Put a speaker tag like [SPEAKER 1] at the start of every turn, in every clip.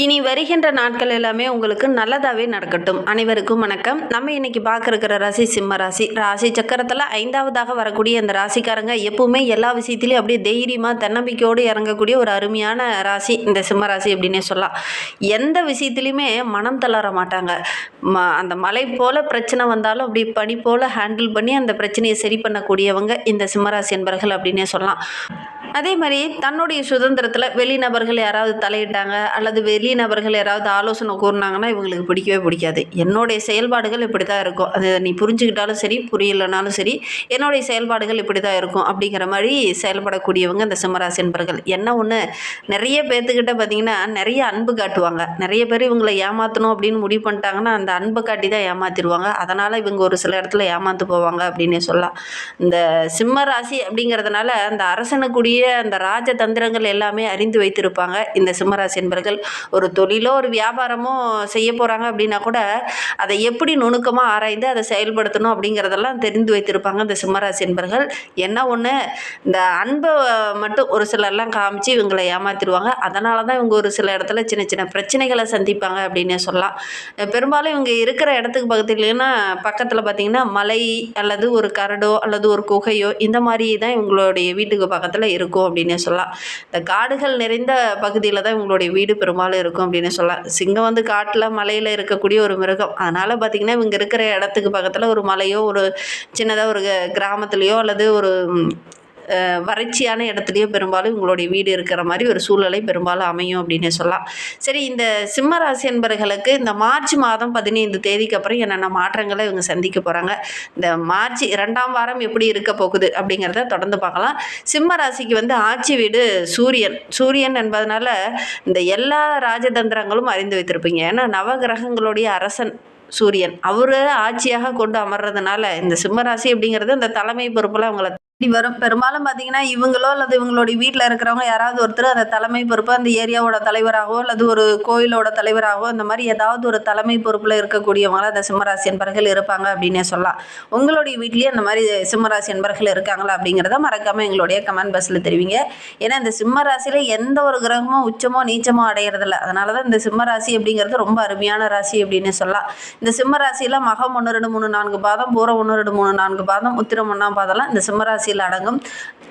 [SPEAKER 1] இனி வருகின்ற நாட்கள் எல்லாமே உங்களுக்கு நல்லதாகவே நடக்கட்டும். அனைவருக்கும் வணக்கம். நம்ம இன்னைக்கு பார்க்க ராசி சிம்ம ராசி. ராசி சக்கரத்தில் 5வதாக வரக்கூடிய அந்த ராசிக்காரங்க எப்பவுமே எல்லா விஷயத்திலையும் அப்படியே தைரியமாக தன்னம்பிக்கையோடு இறங்கக்கூடிய ஒரு அருமையான ராசி இந்த சிம்ம ராசி அப்படின்னே சொல்லலாம். எந்த விஷயத்துலையுமே மனம் தளர மாட்டாங்க. அந்த மலை போல பிரச்சனை வந்தாலும் அப்படி பனி போல ஹேண்டில் பண்ணி அந்த பிரச்சனையை சரி பண்ணக்கூடியவங்க இந்த சிம்மராசி என்பர்கள் அப்படின்னே சொல்லலாம். அதே மாதிரி தன்னுடைய சுதந்திரத்தில் வெளிநபர்கள் யாராவது தலையிட்டாங்க அல்லது வெளிநபர்கள் யாராவது ஆலோசனை கூறினாங்கன்னா இவங்களுக்கு பிடிக்கவே பிடிக்காது. என்னுடைய செயல்பாடுகள் இப்படி தான் இருக்கும், அது நீ புரிஞ்சுக்கிட்டாலும் சரி புரியலைனாலும் சரி என்னுடைய செயல்பாடுகள் இப்படி தான் இருக்கும் அப்படிங்கிற மாதிரி செயல்படக்கூடியவங்க இந்த சிம்மராசி என்பர்கள். என்ன ஒன்று, நிறைய பேர்த்துக்கிட்ட பார்த்திங்கன்னா நிறைய அன்பு காட்டுவாங்க. நிறைய பேர் இவங்களை ஏமாற்றணும் அப்படின்னு முடிவு பண்ணிட்டாங்கன்னா அந்த அன்பை காட்டி தான் ஏமாற்றிடுவாங்க. அதனால் இவங்க ஒரு சில இடத்துல ஏமாந்து போவாங்க அப்படின்னே சொல்லலாம். இந்த சிம்ம ராசி அப்படிங்கிறதுனால அந்த அரசனுக்குரிய அந்த ராஜதந்திரங்கள் எல்லாமே அறிந்து வைத்திருப்பாங்க இந்த சிம்மராசி என்பர்கள். ஒரு தொழிலோ ஒரு வியாபாரமோ செய்ய போகிறாங்க அப்படின்னா கூட அதை எப்படி நுணுக்கமாக ஆராய்ந்து அதை செயல்படுத்தணும் அப்படிங்கிறதெல்லாம் தெரிந்து வைத்திருப்பாங்க இந்த சிம்மராசி என்பர்கள். என்ன ஒன்று, இந்த அன்பை மட்டும் ஒரு சிலர்லாம் காமிச்சு இவங்களை ஏமாற்றிடுவாங்க. அதனால தான் இவங்க ஒரு சில இடத்துல சின்ன சின்ன பிரச்சனைகளை சந்திப்பாங்க அப்படின்னே சொல்லலாம். பெரும்பாலும் இவங்க இருக்கிற இடத்துக்கு பக்கத்தில் பார்த்திங்கன்னா மலை அல்லது ஒரு கரடோ அல்லது ஒரு குகையோ இந்த மாதிரி தான் இவங்களுடைய வீட்டுக்கு பக்கத்தில் இருக்கும் அப்படின்னே சொல்லலாம். இந்த காடுகள் நிறைந்த பகுதியில் தான் இவங்களுடைய வீடு பெரும்பாலும் இருக்கும் அப்படின்னு சொல்லலாம். சிங்கம் வந்து காட்டில் மலையில் இருக்கக்கூடிய ஒரு மிருகம். அதனால் பார்த்திங்கன்னா இவங்க இருக்கிற இடத்துக்கு பக்கத்தில் ஒரு மலையோ ஒரு சின்னதாக ஒரு கிராமத்துலேயோ அல்லது ஒரு வறட்சியான இடத்துலையோ பெரும்பாலும் இவங்களுடைய வீடு இருக்கிற மாதிரி ஒரு சூழ்நிலை பெரும்பாலும் அமையும் அப்படின்னு சொல்லலாம். சரி, இந்த சிம்ம ராசி என்பவர்களுக்கு இந்த மார்ச் மாதம் 15 தேதிக்கு அப்புறம் என்னென்ன மாற்றங்களை இவங்க சந்திக்க போகிறாங்க, இந்த மார்ச் 2ஆம் வாரம் எப்படி இருக்க போகுது அப்படிங்கிறத தொடர்ந்து பார்க்கலாம். சிம்ம ராசிக்கு வந்து ஆட்சி வீடு சூரியன் என்பதனால இந்த எல்லா ராஜதந்திரங்களும் அறிந்து வைத்திருப்பீங்க. ஏன்னா நவகிரகங்களுடைய அரசன் சூரியன் அவர் ஆட்சியாக கொண்டு அமர்றதுனால இந்த சிம்மராசி அப்படிங்கிறது இந்த தலைமை பொறுப்பில் அவங்கள வரும். பெரும்பாலும் பார்த்தீங்கன்னா இவங்களோ அல்லது இவங்களுடைய வீட்டில் இருக்கிறவங்க யாராவது ஒருத்தர் அந்த தலைமை பொறுப்பு அந்த ஏரியாவோட தலைவராகவோ அல்லது ஒரு கோயிலோட தலைவராகவோ இந்த மாதிரி ஏதாவது ஒரு தலைமை பொறுப்பில் இருக்கக்கூடியவங்கள அந்த சிம்மராசி என்பர்கள் இருப்பாங்க அப்படின்னே சொல்லலாம். உங்களுடைய வீட்லேயே அந்த மாதிரி சிம்மராசி என்பர்கள் இருக்காங்களா அப்படிங்கிறத மறக்காமல் எங்களுடைய கமெண்ட் பாக்ஸில் தெரிவிங்க. ஏன்னா இந்த சிம்மராசியில் எந்த ஒரு கிரகமோ உச்சமோ நீச்சமோ அடையிறதில்ல. அதனால தான் இந்த சிம்மராசி அப்படிங்கிறது ரொம்ப அருமையான ராசி அப்படின்னு சொல்லலாம். இந்த சிம்மராசியில் மகம் 1 2 3 4 பாதம், பூரம் 1 2 3 4 பாதம், உத்திரம் 1ஆம் பாதம்லாம் இந்த சிம்மராசி அடங்கும்.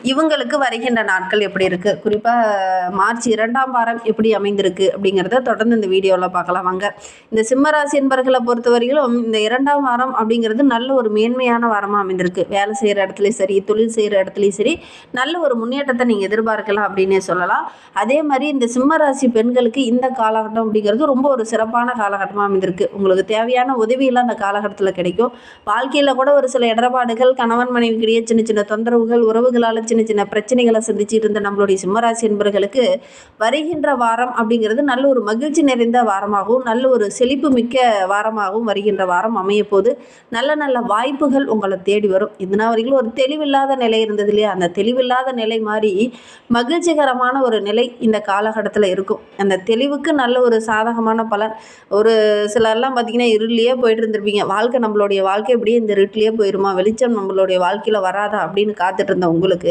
[SPEAKER 1] இவங்களுக்கு வருகின்ற நாட்கள் எப்படி இருக்கு, குறிப்பாக மார்ச் 2ஆம் வாரம் எப்படி அமைந்திருக்கு அப்படிங்கிறத தொடர்ந்து இந்த வீடியோவில் பார்க்கலாம் வாங்க. இந்த சிம்மராசி என்பர்களை பொறுத்தவரையிலும் இந்த 2ஆம் வாரம் அப்படிங்கிறது நல்ல ஒரு மேன்மையான வாரமாக அமைந்திருக்கு. வேலை செய்கிற இடத்துலையும் சரி தொழில் செய்கிற இடத்துலையும் சரி நல்ல ஒரு முன்னேற்றத்தை நீங்கள் எதிர்பார்க்கலாம் அப்படின்னே சொல்லலாம். அதே மாதிரி இந்த சிம்மராசி பெண்களுக்கு இந்த காலகட்டம் அப்படிங்கிறது ரொம்ப ஒரு சிறப்பான காலகட்டமாக அமைந்திருக்கு. உங்களுக்கு தேவையான உதவியெல்லாம் அந்த காலகட்டத்தில் கிடைக்கும். வாழ்க்கையில் கூட ஒரு சில இடர்பாடுகள், கணவன் மனைவிக்கிடையே சின்ன சின்ன தொந்தரவுகள், உறவுகளால் சின்ன சின்ன பிரச்சனைகளை சந்திச்சுட்டு இருந்த நம்மளுடைய சிம்மராசி என்பவர்களுக்கு வருகின்ற வாரம் அப்படிங்கிறது நல்ல ஒரு மகிழ்ச்சி நிறைந்த வாரமாகவும் நல்ல ஒரு செழிப்பு மிக்க வாரமாகவும் வருகின்ற வாரம் அமைய போது நல்ல நல்ல வாய்ப்புகள் உங்களை தேடி வரும். இதனால் வரைக்கும் ஒரு தெளிவில்லாத நிலை இருந்தது இல்லையா, அந்த தெளிவில்லாத நிலை மாதிரி மகிழ்ச்சிகரமான ஒரு நிலை இந்த காலகட்டத்தில் இருக்கும். அந்த தெளிவுக்கு நல்ல ஒரு சாதகமான பலன். ஒரு சிலர்லாம் பார்த்திங்கன்னா இருளிலேயே போயிட்டு இருந்திருப்பீங்க. நம்மளுடைய வாழ்க்கை எப்படியே இந்த இருட்டிலேயே போயிருமா, வெளிச்சம் நம்மளுடைய வாழ்க்கையில் வராதா அப்படின்னு காத்துட்டு இருந்த உங்களுக்கு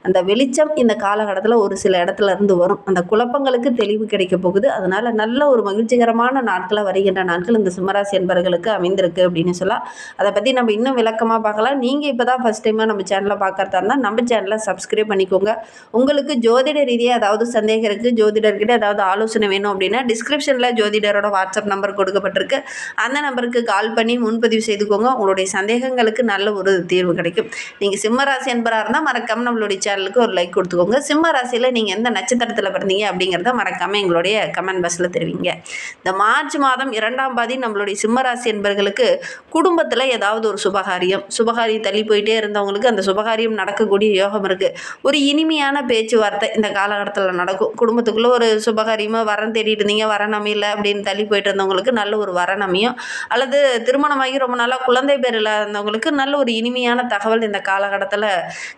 [SPEAKER 1] அந்த வெளிச்சம் இந்த காலகட்டத்தில் ஒரு சில இடத்துல இருந்து வரும். அந்த குழப்பங்களுக்கு தெளிவு கிடைக்க போகுது. அதனால நல்ல ஒரு மகிழ்ச்சிகரமான நாட்களை வருகின்ற நாட்கள் இந்த சிம்மராசி என்பவர்களுக்கு அமைந்திருக்கு அப்படின்னு சொல்லலாம். அதை பற்றி நம்ம இன்னும் விளக்கமாக பார்க்கலாம். நீங்கள் இப்போ தான் ஃபஸ்ட் டைமாக நம்ம சேனலை பார்க்கறதா இருந்தால் நம்ம சேனலை சப்ஸ்கிரைப் பண்ணிக்கோங்க. உங்களுக்கு ஜோதிட ரீதியாக ஏதாவது சந்தேகம் இருக்குது, ஜோதிடர்கிட்ட ஏதாவது ஆலோசனை வேணும் அப்படின்னா டிஸ்கிரிப்ஷனில் ஜோதிடரோட வாட்ஸ்அப் நம்பர் கொடுக்கப்பட்டிருக்கு. அந்த நம்பருக்கு கால் பண்ணி முன்பதிவு செய்துக்கோங்க. உங்களுடைய சந்தேகங்களுக்கு நல்ல ஒரு தீர்வு கிடைக்கும். நீங்கள் சிம்மராசி என்பராக இருந்தால் மறக்காமல் நம்மளுடைய சேனலுக்கு ஒரு லைக் கொடுத்துக்கோங்க. சிம்ம ராசியில் நீங்கள் எந்த நட்சத்திரத்தில் பிறந்தீங்க அப்படிங்கிறத மறக்காமல் எங்களுடைய கமெண்ட் பாக்ஸில் தெரிவிங்க. இந்த மார்ச் மாதம் 2ஆம் பாதி நம்மளுடைய சிம்மராசி என்பவர்களுக்கு குடும்பத்தில் ஏதாவது ஒரு சுபகாரியம் தள்ளி போயிட்டே இருந்தவங்களுக்கு அந்த சுபகாரியம் நடக்கக்கூடிய யோகம் இருக்குது. ஒரு இனிமையான பேச்சுவார்த்தை இந்த காலகட்டத்தில் நடக்கும். குடும்பத்துக்குள்ளே ஒரு சுபகாரியமாக வரம் தேடிட்டு இருந்தீங்க, வரம் அமையல அப்படின்னு தள்ளி போயிட்டு இருந்தவங்களுக்கு நல்ல ஒரு வரம் அமையும். அல்லது திருமணமாகி ரொம்ப நாளாக குழந்தை பேர் இல்லாதவங்களுக்கு நல்ல ஒரு இனிமையான தகவல் இந்த காலகட்டத்தில்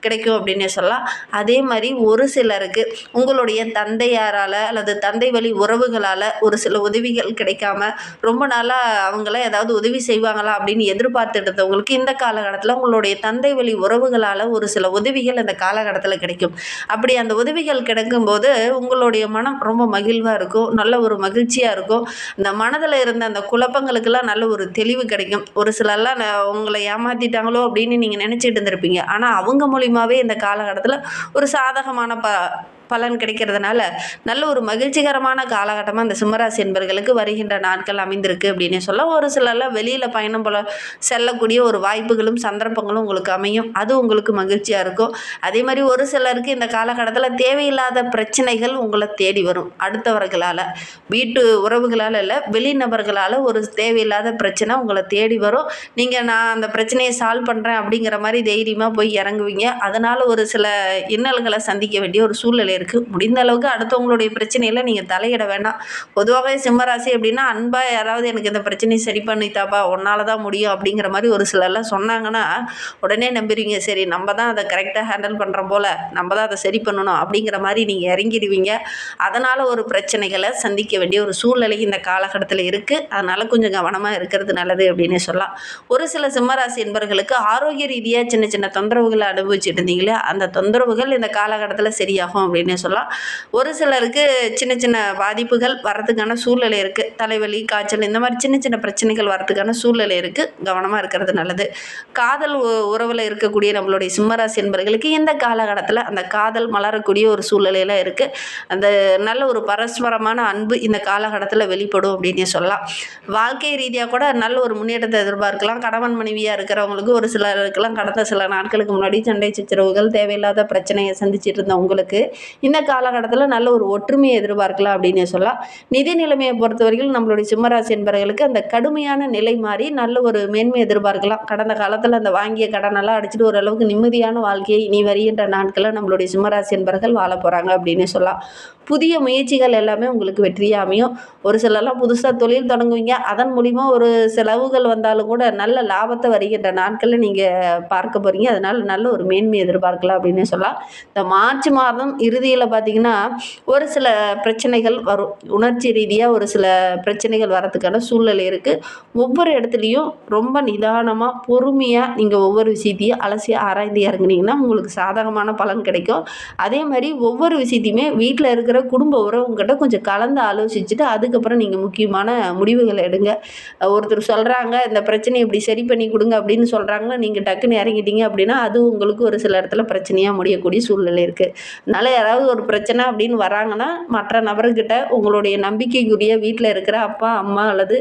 [SPEAKER 1] கிடைக்கும் அப்படின்னு அப்படின்னே சொல்லலாம். அதே மாதிரி ஒரு சிலருக்கு உங்களுடைய தந்தையாரால் அல்லது தந்தை வழி உறவுகளால் ஒரு சில உதவிகள் கிடைக்காம ரொம்ப நாளாக அவங்கள ஏதாவது உதவி செய்வாங்களா அப்படின்னு எதிர்பார்த்துட்டு இருந்தவங்களுக்கு இந்த காலகட்டத்தில் உங்களுடைய தந்தை வழி உறவுகளால் ஒரு சில உதவிகள் இந்த காலகட்டத்தில் கிடைக்கும். அப்படி அந்த உதவிகள் கிடைக்கும்போது உங்களுடைய மனம் ரொம்ப மகிழ்வாக இருக்கும், நல்ல ஒரு மகிழ்ச்சியாக இருக்கும். இந்த மனதில் இருந்த அந்த குழப்பங்களுக்கெல்லாம் நல்ல ஒரு தெளிவு கிடைக்கும். ஒரு சிலர்லாம் உங்களை ஏமாற்றிட்டாங்களோ அப்படின்னு நீங்கள் நினச்சிட்டு இருந்திருப்பீங்க. ஆனால் அவங்க மூலியமாகவே இந்த காலகட்டத்தில் ஒரு சாதகமான பலன் கிடைக்கிறதுனால நல்ல ஒரு மகிழ்ச்சிகரமான காலகட்டமாக இந்த சிம்மராசி என்பர்களுக்கு வருகின்ற நாட்கள் அமைந்திருக்கு அப்படின்னு சொல்ல. ஒரு சிலர்லாம் வெளியில் பயணம் போல செல்லக்கூடிய ஒரு வாய்ப்புகளும் சந்தர்ப்பங்களும் உங்களுக்கு அமையும். அது உங்களுக்கு மகிழ்ச்சியாக இருக்கும். அதே மாதிரி ஒரு சிலருக்கு இந்த காலகட்டத்தில் தேவையில்லாத பிரச்சனைகள் உங்களை தேடி வரும். அடுத்தவர்களால், வீட்டு உறவுகளால் இல்லை, வெளிநபர்களால் ஒரு தேவையில்லாத பிரச்சனை உங்களை தேடி வரும். நான் அந்த பிரச்சனையை சால்வ் பண்ணுறேன் அப்படிங்கிற மாதிரி தைரியமாக போய் இறங்குவீங்க. அதனால் ஒரு சில இன்னல்களை சந்திக்க வேண்டிய ஒரு சூழ்நிலை இருக்குது. முடிந்த அளவுக்கு அடுத்தவங்களுடைய பிரச்சனையில் நீங்கள் தலையிட வேண்டாம். பொதுவாகவே சிம்மராசி அப்படின்னா அன்பாக யாராவது எனக்கு இந்த பிரச்சனையை சரி பண்ணித்தாப்பா, உன்னால தான் முடியும் அப்படிங்கிற மாதிரி ஒரு சிலர்லாம் சொன்னாங்கன்னா உடனே நம்பிடுவீங்க. சரி, நம்ம தான் அதை கரெக்டாக ஹேண்டில் பண்ணுறோம் போல், நம்ம தான் அதை சரி பண்ணணும் அப்படிங்கிற மாதிரி நீங்கள் இறங்கிடுவீங்க. அதனால் ஒரு பிரச்சனைகளை சந்திக்க வேண்டிய ஒரு சூழ்நிலை இந்த காலகட்டத்தில் இருக்குது. அதனால் கொஞ்சம் கவனமாக இருக்கிறது நல்லது அப்படின்னு சொல்லலாம். ஒரு சில சிம்மராசி என்பவர்களுக்கு ஆரோக்கிய ரீதியாக சின்ன சின்ன தொந்தரவுகளை அனுபவிச்சுட்டு இருந்தீங்களே, அந்த தொந்தரவுகள் இந்த காலகட்டத்தில் சரியாகும் அப்படின்னு சொல்லலாம். ஒரு சிலருக்கு சின்ன சின்ன பாதிப்புகள் வரதுக்கான சூழ்நிலை இருக்குது. தலைவலி, காய்ச்சல், இந்த மாதிரி சின்ன சின்ன பிரச்சனைகள் வரதுக்கான சூழ்நிலை இருக்குது. கவனமாக இருக்கிறது நல்லது. காதல் உறவில் இருக்கக்கூடிய நம்மளுடைய சிம்மராசி என்பவர்களுக்கு இந்த காலகட்டத்தில் அந்த காதல் மலரக்கூடிய ஒரு சூழ்நிலையில் இருக்குது. அந்த நல்ல ஒரு பரஸ்பரமான அன்பு இந்த காலகட்டத்தில் வெளிப்படும் அப்படின்னு சொல்லலாம். வாழ்க்கை ரீதியாக கூட நல்ல ஒரு முன்னேற்றத்தை எதிர்பார்க்கலாம். கணவன் மனைவியாக இருக்கிறவங்களுக்கு ஒரு சிலருக்கெல்லாம் கடந்த சில நாட்களுக்கு முன்னாடி சண்டை சச்சரவுகள், தேவையில்லாத பிரச்சனையை சந்திச்சுட்டு இருந்த உங்களுக்கு இந்த காலகட்டத்தில் நல்ல ஒரு ஒற்றுமையை எதிர்பார்க்கலாம் அப்படின்னு சொல்லலாம். நிதி நிலைமையை பொறுத்தவரைக்கும் நம்மளுடைய சிம்மராசி என்பவர்களுக்கு அந்த கடுமையான நிலை மாறி நல்ல ஒரு மேன்மை எதிர்பார்க்கலாம். கடந்த காலத்தில் அந்த வாங்கிய கடனெல்லாம் அடிச்சுட்டு ஓரளவுக்கு நிம்மதியான வாழ்க்கையை இனி வருகின்ற நாட்களில் நம்மளுடைய சிம்மராசி என்பவர்கள் வாழ போகிறாங்க அப்படின்னு சொல்லலாம். புதிய முயற்சிகள் எல்லாமே உங்களுக்கு வெற்றியாக அமையும். ஒரு சிலர்லாம் புதுசாக தொழில் தொடங்குவீங்க. அதன் மூலிமா ஒரு செலவுகள் வந்தாலும் கூட நல்ல லாபத்தை வருகின்ற நாட்களில் நீங்கள் பார்க்க போகிறீங்க. அதனால் நல்ல ஒரு மேன்மை எதிர்பார்க்கலாம் அப்படின்னு சொல்லலாம். இந்த மார்ச் மாதம் இறுதியில் பார்த்திங்கன்னா ஒரு சில பிரச்சனைகள் வரும். உணர்ச்சி ரீதியாக ஒரு சில பிரச்சனைகள் வரதுக்கான சூழ்நிலை இருக்குது. ஒவ்வொரு இடத்துலையும் ரொம்ப நிதானமாக பொறுமையாக நீங்கள் ஒவ்வொரு விஷயத்தையும் அலசி ஆராய்ந்து இறங்குனீங்கன்னா உங்களுக்கு சாதகமான பலன் கிடைக்கும். அதே மாதிரி ஒவ்வொரு விஷயத்தையுமே வீட்டில் இருக்கிற குடும்ப உறவுங்கிட்ட கொஞ்சம் கலந்து ஆலோசிச்சுட்டு அதுக்கப்புறம் நீங்கள் முக்கியமான முடிவுகளை எடுங்க. ஒருத்தர் சொல்கிறாங்க இந்த பிரச்சனையை இப்படி சரி பண்ணி கொடுங்க அப்படின்னு சொல்கிறாங்க, நீங்கள் டக்குன்னு இறங்கிட்டீங்க அப்படின்னா அது உங்களுக்கு ஒரு சில இடத்துல பிரச்சனையாக முடியக்கூடிய சூழ்நிலை இருக்குது. அதனால் யாராவது ஒரு பிரச்சனை அப்படின்னு வராங்கன்னா மற்ற நபர்கிட்ட உங்களுடைய நம்பிக்கைக்குரிய வீட்டில் இருக்கிற அப்பா, அம்மா அல்லது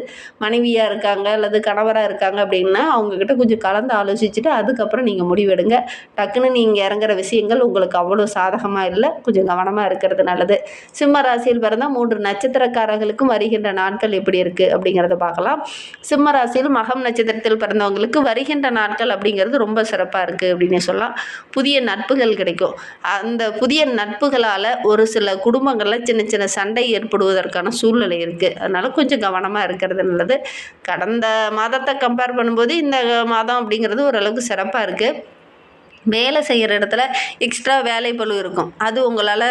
[SPEAKER 1] மனைவியாக இருக்காங்க அல்லது கணவராக இருக்காங்க அப்படின்னா அவங்கக்கிட்ட கொஞ்சம் கலந்து ஆலோசிச்சுட்டு அதுக்கப்புறம் நீங்கள் முடிவெடுங்க. டக்குன்னு நீங்கள் இறங்குற விஷயங்கள் உங்களுக்கு அவ்வளோ சாதகமாக இல்லை. கொஞ்சம் கவனமாக இருக்கிறது நல்லது. சிம்ம ராசியில் பிறந்த 3 நட்சத்திரக்காரர்களுக்கும் வருகின்ற நாட்கள் எப்படி இருக்குது அப்படிங்கிறத பார்க்கலாம். சிம்ம ராசியில் மகம் நட்சத்திரத்தில் பிறந்தவங்களுக்கு வருகின்ற நாட்கள் அப்படிங்கிறது ரொம்ப சிறப்பாக இருக்குது அப்படின்னு சொல்லலாம். புதிய நட்புகள் கிடைக்கும். அந்த புதிய நட்புகளால் ஒரு சில குடும்பங்களில் சின்ன சின்ன சண்டை ஏற்படுவதற்கான சூழ்நிலை இருக்குது. அதனால் கொஞ்சம் கவனமாக இருக்கிறது நல்லது. கடந்த மாதத்தை கம்பேர் பண்ணும்போது இந்த மாதம் அப்படிங்கிறது ஓரளவுக்கு சிறப்பாக இருக்குது. வேலை செய்கிற இடத்துல எக்ஸ்ட்ரா வேலை பளு இருக்கும். அது உங்களால்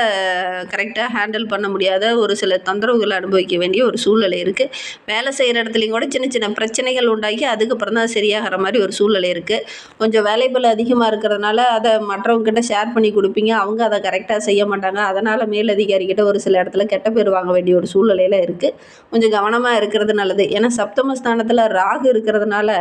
[SPEAKER 1] கரெக்டாக ஹேண்டில் பண்ண முடியாத ஒரு சில தொந்தரவுகளை அனுபவிக்க வேண்டிய ஒரு சூழ்நிலை இருக்குது. வேலை செய்கிற இடத்துலையும் கூட சின்ன சின்ன பிரச்சனைகள் உண்டாகி அதுக்கப்புறம் தான் சரியாகிற மாதிரி ஒரு சூழ்நிலை இருக்குது. கொஞ்சம் வேலை பளு அதிகமாக இருக்கிறதுனால அதை மற்றவங்ககிட்ட ஷேர் பண்ணி கொடுப்பீங்க. அவங்க அதை கரெக்டாக செய்ய மாட்டாங்க. அதனால் மேலதிகாரிகிட்ட ஒரு சில இடத்துல கெட்ட பேர் வாங்க வேண்டிய ஒரு சூழ்நிலையில் இருக்குது. கொஞ்சம் கவனமாக இருக்கிறது நல்லது. ஏன்னா சப்தமஸ்தானத்தில் ராகு இருக்கிறதுனால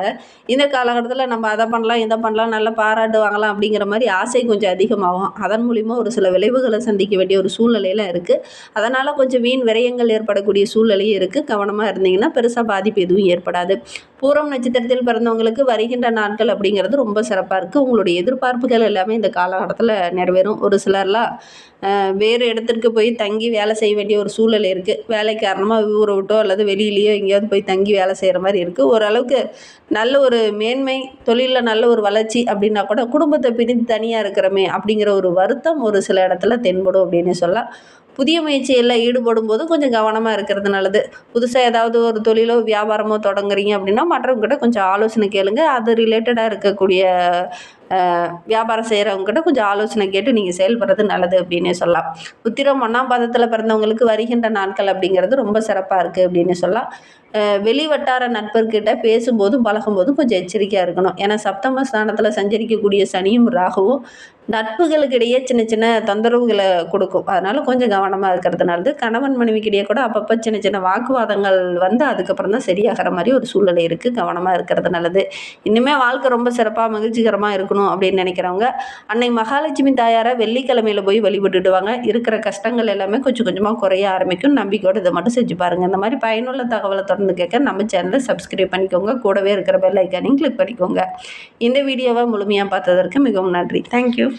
[SPEAKER 1] இந்த காலகட்டத்தில் நம்ம அதை பண்ணலாம் இதை பண்ணலாம் நல்லா பாராட்டு வாங்கலாம் அப்படிங்கிற மாதிரி ஆசை கொஞ்சம் அதிகமாகும். அதன் மூலிமா ஒரு சில விளைவுகளை சந்திக்க வேண்டிய ஒரு சூழ்நிலையில் இருக்குது. அதனால் கொஞ்சம் வீண் விரயங்கள் ஏற்படக்கூடிய சூழ்நிலையும் இருக்குது. கவனமாக இருந்தீங்கன்னா பெருசாக பாதிப்பு எதுவும் ஏற்படாது. பூரம் நட்சத்திரத்தில் பிறந்தவங்களுக்கு வருகின்ற நாட்கள் அப்படிங்கிறது ரொம்ப சிறப்பாக இருக்குது. உங்களுடைய எதிர்பார்ப்புகள் எல்லாமே இந்த காலகட்டத்தில் நிறைவேறும். ஒரு சிலர்லாம் வேறு இடத்திற்கு போய் தங்கி வேலை செய்ய வேண்டிய ஒரு சூழ்நிலை இருக்குது. வேலை காரணமாக ஊரை விட்டோ அல்லது வெளியிலேயோ எங்கேயாவது போய் தங்கி வேலை செய்கிற மாதிரி இருக்குது. ஓரளவுக்கு நல்ல ஒரு மேன்மை, தொழிலில் நல்ல ஒரு வளர்ச்சி அப்படின்னா கூட குடும்பத்தை பிரிந்து தனியாக இருக்கிறோமே அப்படிங்கிற ஒரு வருத்தம் ஒரு சில இடத்துல தென்படும் அப்படின்னு சொல்லலாம். புதிய முயற்சியில் ஈடுபடும் போது கொஞ்சம் கவனமாக இருக்கிறது நல்லது. புதுசாக ஏதாவது ஒரு தொழிலோ வியாபாரமோ தொடங்குறீங்க அப்படின்னா மற்றவங்ககிட்ட கொஞ்சம் ஆலோசனை கேளுங்க. அது ரிலேட்டடாக இருக்கக்கூடிய வியாபாரம் செய்கிறவங்ககிட்ட கொஞ்சம் ஆலோசனை கேட்டு நீங்கள் செயல்படுறது நல்லது அப்படின்னே சொல்லலாம். உத்திரம் 1ஆம் பாதத்தில் பிறந்தவங்களுக்கு வருகின்ற நாட்கள் அப்படிங்கிறது ரொம்ப சிறப்பாக இருக்குது அப்படின்னு சொல்லலாம். வெளி வட்டார நட்பர்கிட்ட பேசும்போதும் பழகும்போதும் கொஞ்சம் எச்சரிக்கையாக இருக்கணும். ஏன்னா சப்தம ஸ்தானத்தில் சஞ்சரிக்கக்கூடிய சனியும் ராகுவும் நட்புகளுக்கு இடையே சின்ன சின்ன தொந்தரவுகளை கொடுக்கும். அதனால் கொஞ்சம் கவனமாக இருக்கிறது நல்லது. கணவன் மனைவிக்கிடையே கூட அப்பப்போ சின்ன சின்ன வாக்குவாதங்கள் வந்து அதுக்கப்புறம் தான் சரியாகிற மாதிரி ஒரு சூழ்நிலை இருக்குது. கவனமாக இருக்கிறது நல்லது. இன்னுமே வாழ்க்கை ரொம்ப சிறப்பாக மகிழ்ச்சிகரமாக இருக்கணும் அப்படின்னு நினைக்கிறவங்க அன்னை மகாலட்சுமி தாயாரை வெள்ளிக்கிழமையில் போய் வழிபட்டுடுவாங்க. இருக்கிற கஷ்டங்கள் எல்லாமே கொஞ்சம் கொஞ்சமாக குறைய ஆரம்பிக்கும். நம்பிக்கையோடு இதை மட்டும் செஞ்சு பாருங்கள். இந்த மாதிரி பயனுள்ள தகவலை தொடர்ந்து கேட்க நம்ம சேனலை சப்ஸ்கிரைப் பண்ணிக்கோங்க. கூடவே இருக்கிற பெல் ஐக்கானையும் கிளிக் பண்ணிக்கோங்க. இந்த வீடியோவை முழுமையாக பார்த்ததற்கு மிகவும் நன்றி. தேங்க்யூ.